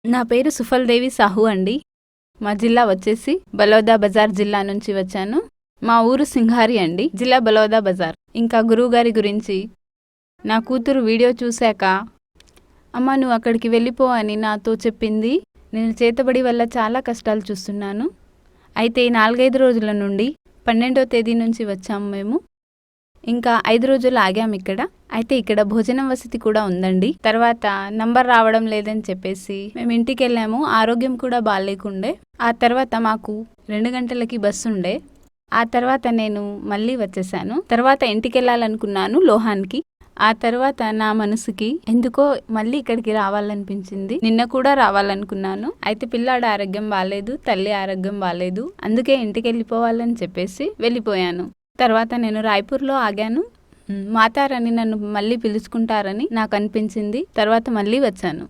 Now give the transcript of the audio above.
నా పేరు సుఫల్ దేవి సాహు అండి. మా జిల్లా వచ్చేసి బలోదా బజార్ జిల్లా నుంచి వచ్చాను. మా ఊరు సింఘారి అండి, జిల్లా బలోదా బజార్. ఇంకా గురువుగారి గురించి నా కూతురు వీడియో చూశాక అమ్మ నువ్వు అక్కడికి వెళ్ళిపో అని నాతో చెప్పింది. నేను చేతబడి వల్ల చాలా కష్టాలు చూస్తున్నాను. అయితే 4-5 రోజుల నుండి 12వ తేదీ నుంచి వచ్చాము మేము. ఇంకా 5 రోజులు ఆగాము ఇక్కడ. అయితే ఇక్కడ భోజనం వసతి కూడా ఉందండి. తర్వాత నంబర్ రావడం లేదని చెప్పేసి మేము ఇంటికి వెళ్ళాము. ఆరోగ్యం కూడా బాగాలేకుండే. ఆ తర్వాత మాకు 2 గంటలకి బస్సు ఉండే. ఆ తర్వాత నేను మళ్ళీ వచ్చేసాను. తర్వాత ఇంటికి వెళ్ళాలనుకున్నాను లోహాన్కి. ఆ తర్వాత నా మనసుకి ఎందుకో మళ్ళీ ఇక్కడికి రావాలనిపించింది. నిన్న కూడా రావాలనుకున్నాను. అయితే పిల్లాడు ఆరోగ్యం బాగాలేదు, తల్లి ఆరోగ్యం బాగాలేదు. అందుకే ఇంటికి వెళ్ళిపోవాలని చెప్పేసి వెళ్ళిపోయాను. తర్వాత నేను రాయ్పూర్లో ఆగాను. మాతారని నన్ను మళ్ళీ పిలుచుకుంటారని నాకు అనిపించింది. తర్వాత మళ్ళీ వచ్చాను.